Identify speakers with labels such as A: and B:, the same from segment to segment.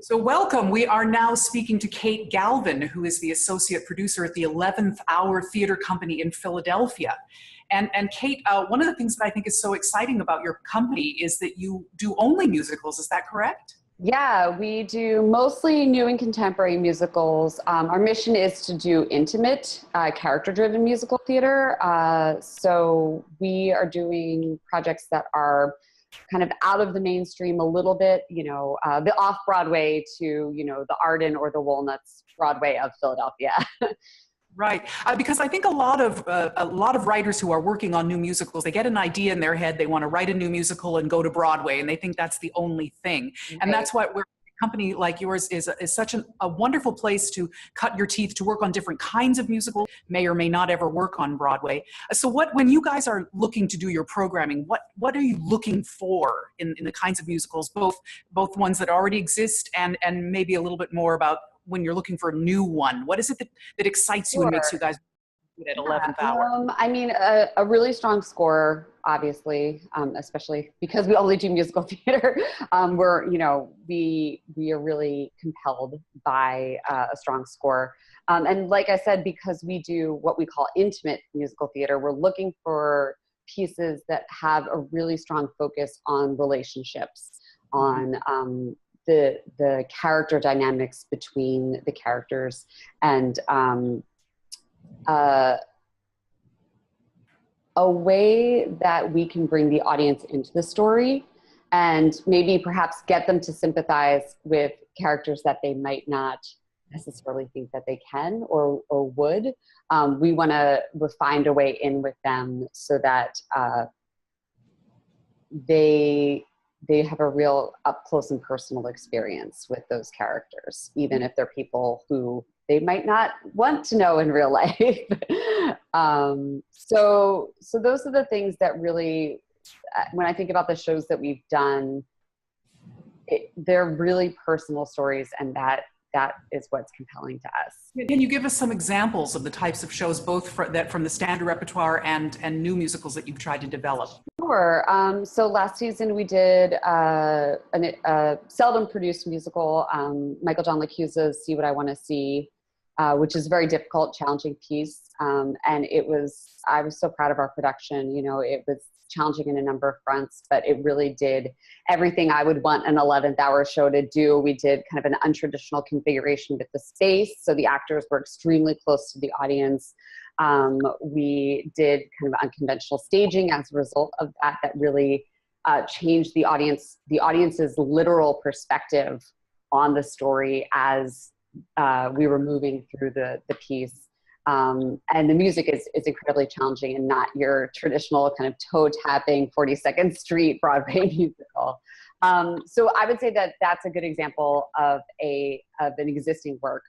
A: So welcome. We are now speaking to Kate Galvin, who is the associate producer at the 11th Hour Theatre Company in Philadelphia. And Kate, one of the things that I think is so exciting about your company is that you do only musicals. Is that correct?
B: Yeah, we do mostly new and contemporary musicals. Our mission is to do intimate, character-driven musical theater. So we are doing projects that are kind of out of the mainstream a little bit, the off-Broadway to, the Arden or the Walnuts Broadway of Philadelphia.
A: Right, because I think a lot of writers who are working on new musicals, they get an idea in their head, they want to write a new musical and go to Broadway, and they think that's the only thing. Right. And that's why a company like yours is such a wonderful place to cut your teeth, to work on different kinds of musicals, may or may not ever work on Broadway. So when you guys are looking to do your programming, what are you looking for in the kinds of musicals, both ones that already exist and maybe a little bit more about when you're looking for a new one? What is it that excites you and makes you guys good at 11th Hour?
B: I mean, a really strong score, obviously, especially because we only do musical theater. We are really compelled by a strong score. And like I said, because we do what we call intimate musical theater, we're looking for pieces that have a really strong focus on relationships, on the character dynamics between the characters, and a way that we can bring the audience into the story and maybe perhaps get them to sympathize with characters that they might not necessarily think that they can or would. We want to find a way in with them so that they have a real up close and personal experience with those characters, even if they're people who they might not want to know in real life. So those are the things that really, when I think about the shows that we've done, they're really personal stories, and that is what's compelling to us.
A: Can you give us some examples of the types of shows, both from the standard repertoire and new musicals that you've tried to develop?
B: Sure. So last season we did a seldom produced musical, Michael John LaChiusa's See What I Want to See, which is a very difficult, challenging piece. And I was so proud of our production. It was challenging in a number of fronts, but it really did everything I would want an 11th Hour show to do. We did kind of an untraditional configuration with the space, so the actors were extremely close to the audience. We did kind of unconventional staging as a result of that really changed the audience's literal perspective on the story as we were moving through the piece. And the music is incredibly challenging and not your traditional kind of toe-tapping 42nd Street Broadway musical. So I would say that that's a good example of an existing work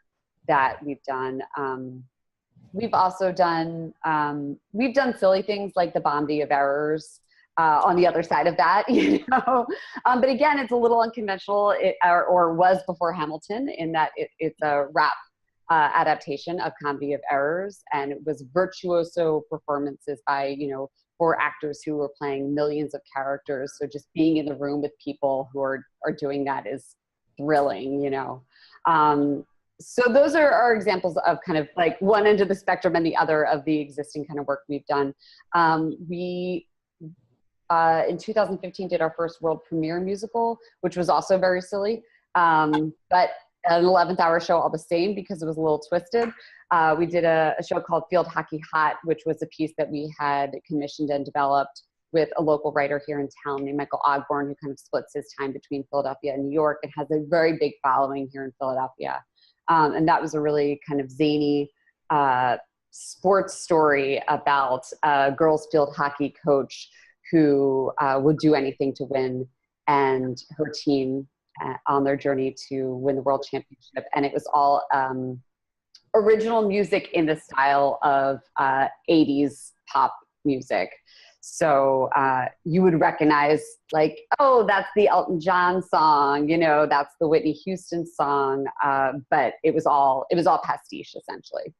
B: that we've done. We've also done silly things like the Bombay of Errors on the other side of that, But again, it's a little unconventional, or was before Hamilton, in that it's a rap adaptation of Comedy of Errors, and it was virtuoso performances by 4 actors who were playing millions of characters. So just being in the room with people who are doing that is thrilling, So those are our examples of kind of like one end of the spectrum and the other of the existing kind of work we've done. We in 2015 did our first world premiere musical, which was also very silly, but an 11th Hour show all the same because it was a little twisted. We did a show called Field Hockey Hot, which was a piece that we had commissioned and developed with a local writer here in town named Michael Ogborn, who kind of splits his time between Philadelphia and New York and has a very big following here in Philadelphia. And that was a really kind of zany sports story about a girls field hockey coach who would do anything to win, and her team on their journey to win the world championship. And it was all original music in the style of 80s pop music. So you would recognize, like, oh, that's the Elton John song, that's the Whitney Houston song, but it was all pastiche, essentially.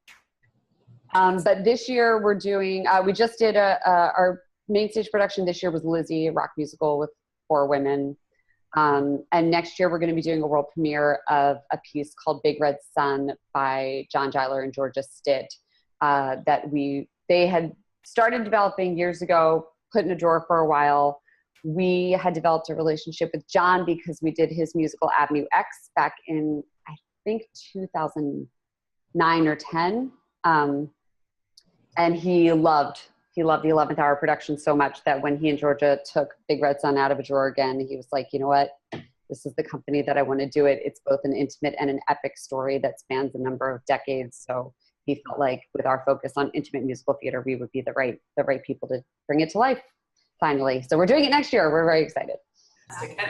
B: But this year we're doing, we just did our main stage production this year was Lizzie, a rock musical with 4 women. And next year we're going to be doing a world premiere of a piece called Big Red Sun by John Giler and Georgia Stitt, that they had started developing years ago, put in a drawer for a while. We had developed a relationship with John because we did his musical Avenue X back in, I think, 2009 or 10. And he loved the 11th Hour production so much that when he and Georgia took Big Red Sun out of a drawer again, he was like, you know what? This is the company that I want to do it. It's both an intimate and an epic story that spans a number of decades. So he felt like with our focus on intimate musical theater, we would be the right people to bring it to life, finally. So we're doing it next year. We're very excited.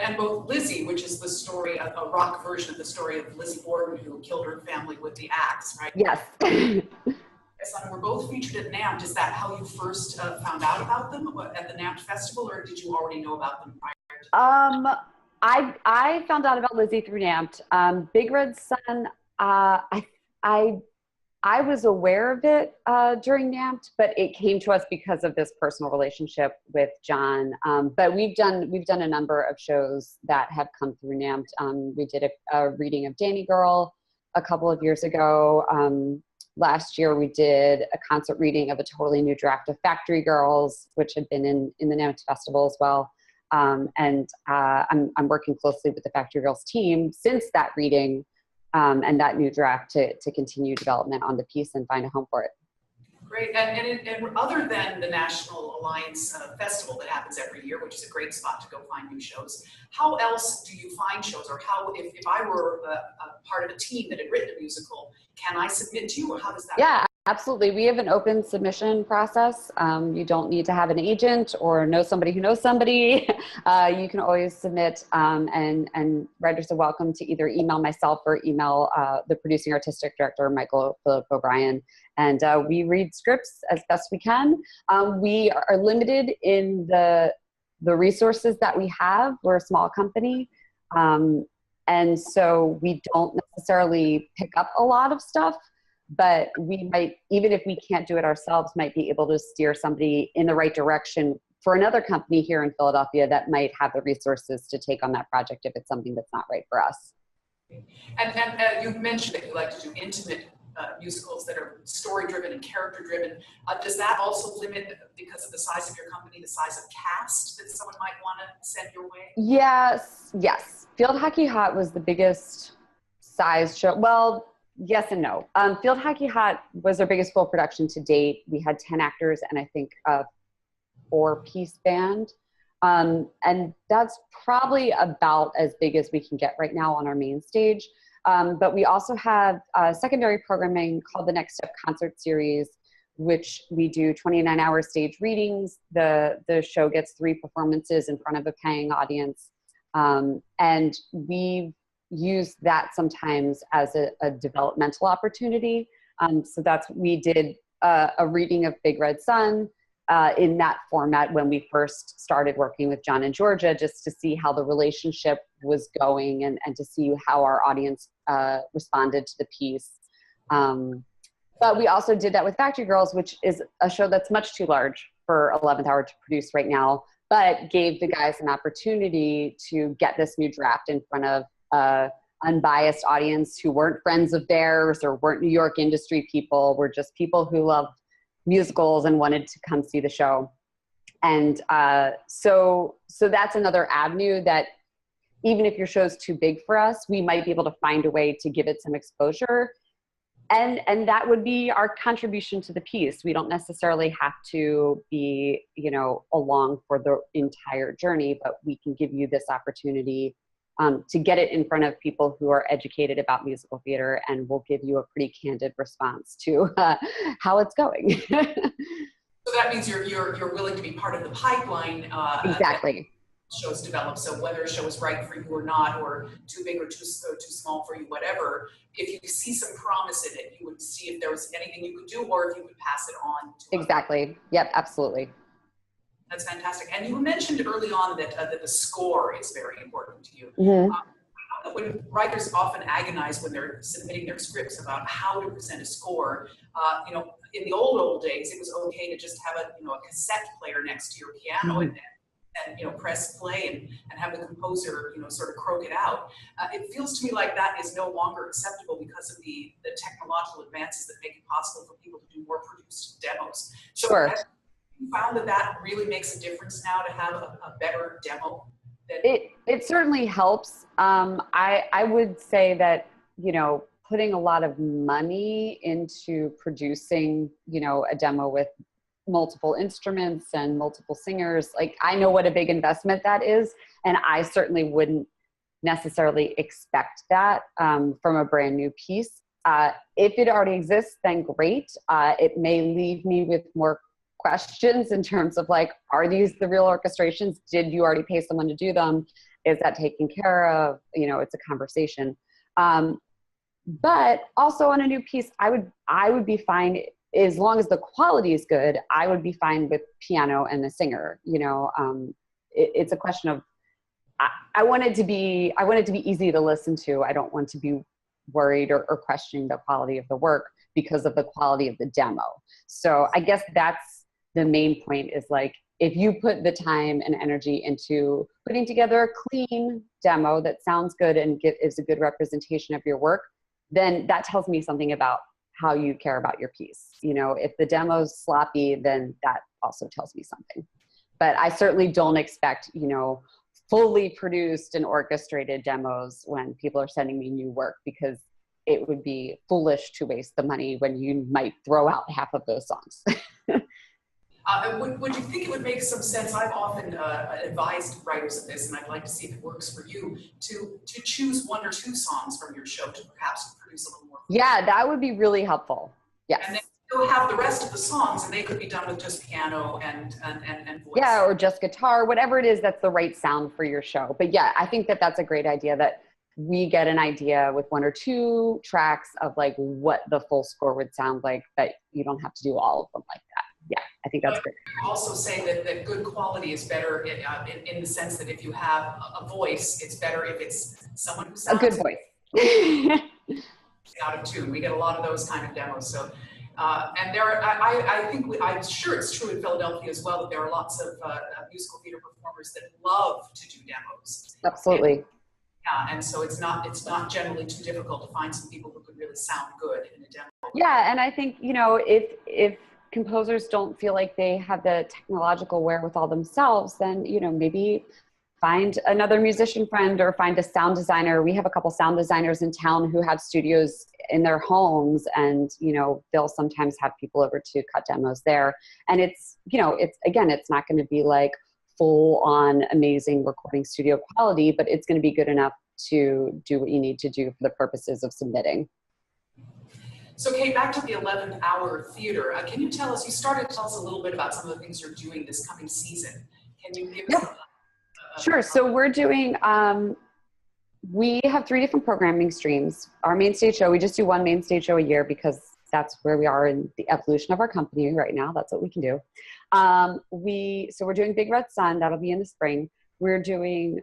A: And both Lizzie, which is the story, a rock version of the story of Lizzie Borden, who killed her family with the axe, right?
B: Yes.
A: And we're both featured at NAMT. Is that how you first found out about them at the NAMT festival, or did you already know about them prior to
B: I found out about Lizzie through NAMT. Big Red Sun, I was aware of it during NAMT, but it came to us because of this personal relationship with John. But we've done a number of shows that have come through NAMT. We did a reading of Danny Girl a couple of years ago. Last year we did a concert reading of a totally new draft of Factory Girls, which had been in the NAMT festival as well. I'm working closely with the Factory Girls team since that reading and that new draft to continue development on the piece and find a home for it.
A: Great. And other than the National Alliance Festival that happens every year, which is a great spot to go find new shows, how else do you find shows? Or how, if I were a part of a team that had written a musical, can I submit to you, or how does that work?
B: Absolutely. We have an open submission process. You don't need to have an agent or know somebody who knows somebody. You can always submit, and writers are welcome to either email myself or email the producing artistic director, Michael Philip O'Brien. And we read scripts as best we can. We are limited in the resources that we have. We're a small company. And so we don't necessarily pick up a lot of stuff. But we might, even if we can't do it ourselves, might be able to steer somebody in the right direction for another company here in Philadelphia that might have the resources to take on that project if it's something that's not right for us.
A: And you've mentioned that you like to do intimate musicals that are story-driven and character-driven. Does that also limit, because of the size of your company, the size of cast that someone might want to send your way? Yes.
B: Field Hockey Hot was the biggest size show. Well, yes and no. Field Hockey Hot was our biggest full production to date. We had 10 actors and I think a 4-piece band. And that's probably about as big as we can get right now on our main stage. But we also have secondary programming called the Next Step Concert Series, which we do 29-hour stage readings. The show gets 3 performances in front of a paying audience. And we've used that sometimes as a developmental opportunity. So we did a reading of Big Red Sun in that format when we first started working with John and Georgia, just to see how the relationship was going and to see how our audience responded to the piece. But we also did that with Factory Girls, which is a show that's much too large for 11th Hour to produce right now, but gave the guys an opportunity to get this new draft in front of unbiased audience who weren't friends of theirs or weren't New York industry people, were just people who loved musicals and wanted to come see the show. And so that's another avenue that even if your show's too big for us, we might be able to find a way to give it some exposure. And that would be our contribution to the piece. We don't necessarily have to be, along for the entire journey, but we can give you this opportunity to get it in front of people who are educated about musical theater, and we'll give you a pretty candid response to how it's going.
A: So that means you're willing to be part of the pipeline.
B: Exactly.
A: Shows develop. So whether a show is right for you or not, or too big or too small for you, whatever, if you see some promise in it, you would see if there was anything you could do, or if you would pass it on to
B: Exactly.
A: Others.
B: Yep, absolutely.
A: That's fantastic. And you mentioned early on that the score is very important to you.
B: Mm-hmm.
A: When writers often agonize when they're submitting their scripts about how to present a score, in the old days, it was okay to just have a cassette player next to your piano, and and press play and have the composer sort of croak it out. It feels to me like that is no longer acceptable because of the technological advances that make it possible for people to do more produced demos. So
B: Sure.
A: have you found that really makes a difference now to have a better demo?
B: It certainly helps. I would say that, putting a lot of money into producing, a demo with multiple instruments and multiple singers, like I know what a big investment that is. And I certainly wouldn't necessarily expect that from a brand new piece. If it already exists, then great. It may leave me with more questions in terms of like, are these the real orchestrations? Did you already pay someone to do them? Is that taken care of? It's a conversation. But also on a new piece, I would be fine as long as the quality is good. I would be fine with piano and the singer. It's a question of I want it to be easy to listen to. I don't want to be worried or questioning the quality of the work because of the quality of the demo. So I guess that's the main point, is like, if you put the time and energy into putting together a clean demo that sounds good and is a good representation of your work, then that tells me something about how you care about your piece. If the demo's sloppy, then that also tells me something. But I certainly don't expect, fully produced and orchestrated demos when people are sending me new work, because it would be foolish to waste the money when you might throw out half of those songs.
A: Would you think it would make some sense? I've often advised writers of this, and I'd like to see if it works for you, to choose one or two songs from your show to perhaps produce a little more.
B: Yeah, that would be really helpful. Yes.
A: And then still have the rest of the songs, and they could be done with just piano and voice.
B: Yeah, or just guitar, whatever it is that's the right sound for your show. But yeah, I think that's a great idea, that we get an idea with one or two tracks of like what the full score would sound like, but you don't have to do all of them like that. Yeah, I think that's great.
A: I also say that good quality is better in the sense that if you have a voice, it's better if it's someone who sounds
B: a good voice.
A: Out of tune. We get a lot of those kind of demos. So, and there are, I think, I'm sure it's true in Philadelphia as well, that there are lots of musical theater performers that love to do demos.
B: Absolutely.
A: And so it's not generally too difficult to find some people who could really sound good in a demo.
B: Yeah, and I think, if composers don't feel like they have the technological wherewithal themselves, then, maybe find another musician friend or find a sound designer. We have a couple sound designers in town who have studios in their homes, and, they'll sometimes have people over to cut demos there. And it's not going to be like full on amazing recording studio quality, but it's going to be good enough to do what you need to do for the purposes of submitting.
A: So Kate, back to the 11th Hour Theater. Can you tell us, you started to tell us a little bit about some of the things you're doing this coming season. Can you give us
B: Sure. So we're doing, we have 3 different programming streams. Our main stage show, we just do one main stage show a year because that's where we are in the evolution of our company right now. That's what we can do. So we're doing Big Red Sun. That'll be in the spring. We're doing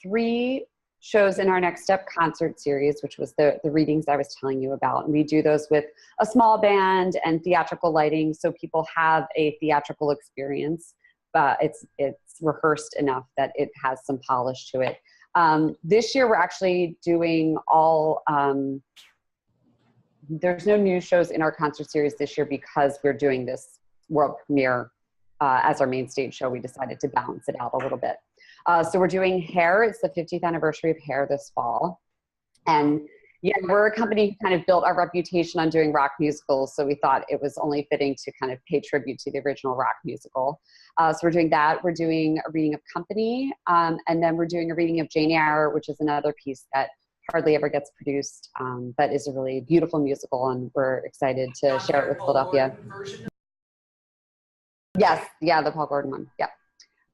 B: 3 shows in our Next Step concert series, which was the readings I was telling you about. And we do those with a small band and theatrical lighting, so people have a theatrical experience, but it's rehearsed enough that it has some polish to it. This year we're actually doing all, there's no new shows in our concert series this year because we're doing this world premiere as our main stage show. We decided to balance it out a little bit. So we're doing Hair. It's the 50th anniversary of Hair this fall. And yeah, we're a company who kind of built our reputation on doing rock musicals. So we thought it was only fitting to kind of pay tribute to the original rock musical. So we're doing that. We're doing a reading of Company. And then we're doing a reading of Jane Eyre, which is another piece that hardly ever gets produced, but is a really beautiful musical. And we're excited to share it with Philadelphia. Yes. Yeah. The Paul Gordon one. Yeah.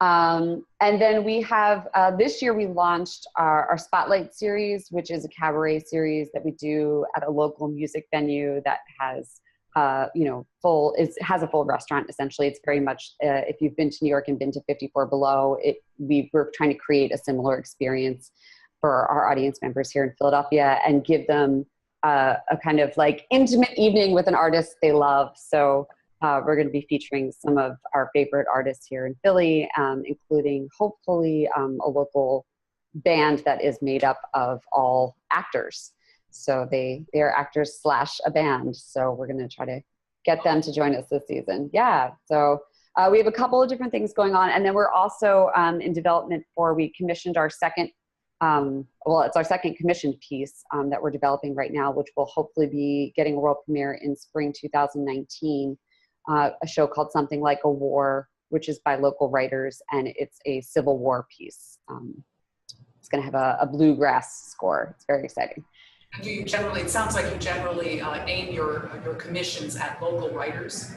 B: And then we have, this year we launched our Spotlight series, which is a cabaret series that we do at a local music venue that has, has a full restaurant. Essentially, it's very much, if you've been to New York and been to 54 Below, we're trying to create a similar experience for our audience members here in Philadelphia and give them a kind of like intimate evening with an artist they love. So We're going to be featuring some of our favorite artists here in Philly, including hopefully a local band that is made up of all actors. So they are actors slash a band. So we're going to try to get them to join us this season. Yeah. So we have a couple of different things going on. And then we're also in development we commissioned our second, it's our second commissioned piece that we're developing right now, which will hopefully be getting a world premiere in spring 2019. A show called Something Like a War, which is by local writers, and it's a Civil War piece. It's going to have a bluegrass score. It's very exciting.
A: And do you generally, it sounds like you generally aim your commissions at local writers?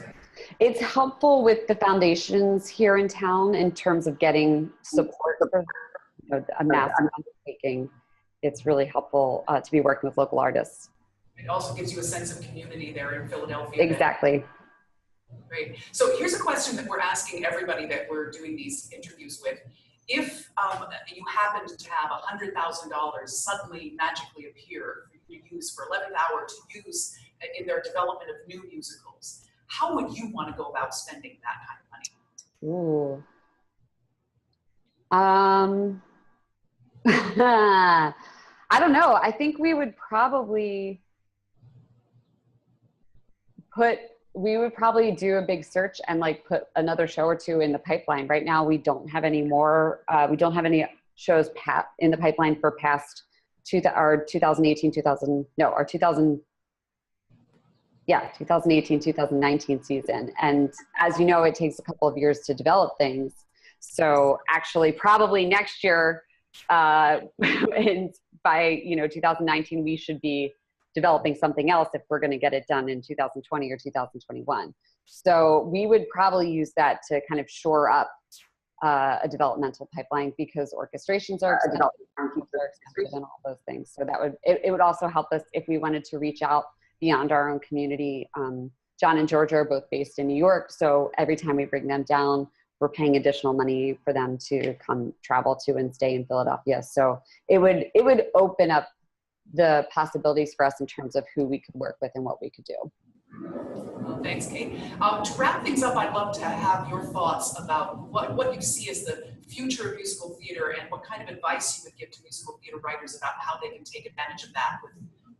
B: It's helpful with the foundations here in town in terms of getting support for a massive undertaking. It's really helpful to be working with local artists.
A: It also gives you a sense of community there in Philadelphia.
B: Exactly.
A: Great. So here's a question that we're asking everybody that we're doing these interviews with. If you happened to have $100,000 suddenly magically appear for you to use for 11th Hour to use in their development of new musicals, how would you want to go about spending that kind of money?
B: Ooh. I don't know. I think we would probably do a big search and like put another show or two in the pipeline. Right now, we don't have any more. We don't have any shows in the pipeline for past 2018, 2019 season. And as you know, it takes a couple of years to develop things. So actually, probably next year, by 2019, we should be developing something else if we're going to get it done in 2020 or 2021. So we would probably use that to kind of shore up a developmental pipeline, because orchestrations are expensive and all those things. So it would also help us if we wanted to reach out beyond our own community. John and Georgia are both based in New York, so every time we bring them down, we're paying additional money for them to come travel to and stay in Philadelphia. So it would open up the possibilities for us in terms of who we could work with and what we could do.
A: Well, thanks, Kate. To wrap things up, I'd love to have your thoughts about what you see as the future of musical theater and what kind of advice you would give to musical theater writers about how they can take advantage of that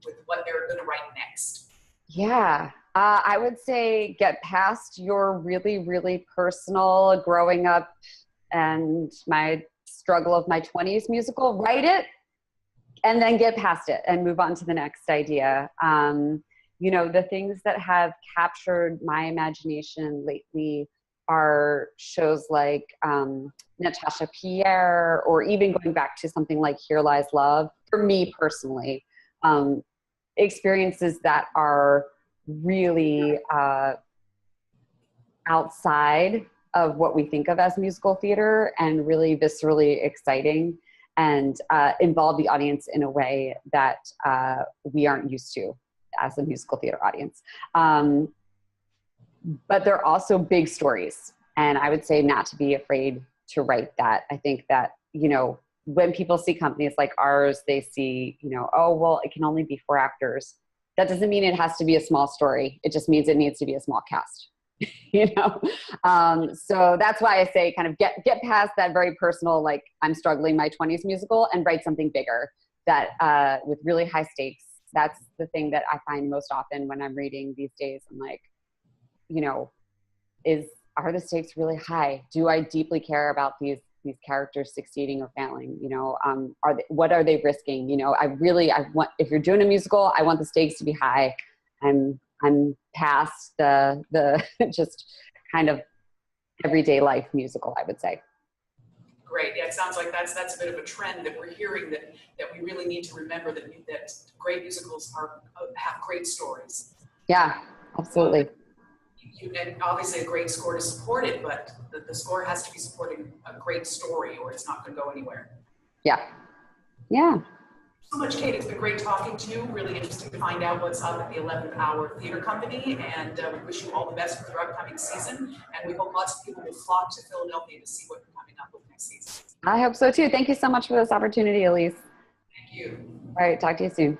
A: with what they're going to write next.
B: Yeah, I would say get past your really, really personal growing up and my struggle of my 20s musical, write it, and then get past it and move on to the next idea. The things that have captured my imagination lately are shows like Natasha Pierre, or even going back to something like Here Lies Love. For me personally, experiences that are really outside of what we think of as musical theater and really viscerally exciting, and involve the audience in a way that we aren't used to as a musical theater audience. But they're also big stories. And I would say not to be afraid to write that. I think that, when people see companies like ours, they see, oh, well, it can only be 4 actors. That doesn't mean it has to be a small story. It just means it needs to be a small cast. So that's why I say kind of get past that very personal, like I'm struggling my 20s musical, and write something bigger that with really high stakes. That's the thing that I find most often when I'm reading these days. I'm like, are the stakes really high? Do I deeply care about these characters succeeding or failing? What are they risking? I want, if you're doing a musical, I want the stakes to be high. I'm past the just kind of everyday life musical, I would say.
A: Great. Yeah, it sounds like that's a bit of a trend that we're hearing, that we really need to remember that great musicals have great stories.
B: Yeah, absolutely.
A: And obviously a great score to support it, but the score has to be supporting a great story or it's not going to go anywhere.
B: Yeah. Yeah.
A: So much, Kate. It's been great talking to you. Really interesting to find out what's up at the 11th Hour Theatre Company, and we wish you all the best with your upcoming season, and we hope lots of people will flock to Philadelphia to see what you're coming up with next season.
B: I hope so too. Thank you so much for this opportunity, Elise.
A: Thank you.
B: All right. Talk to you soon.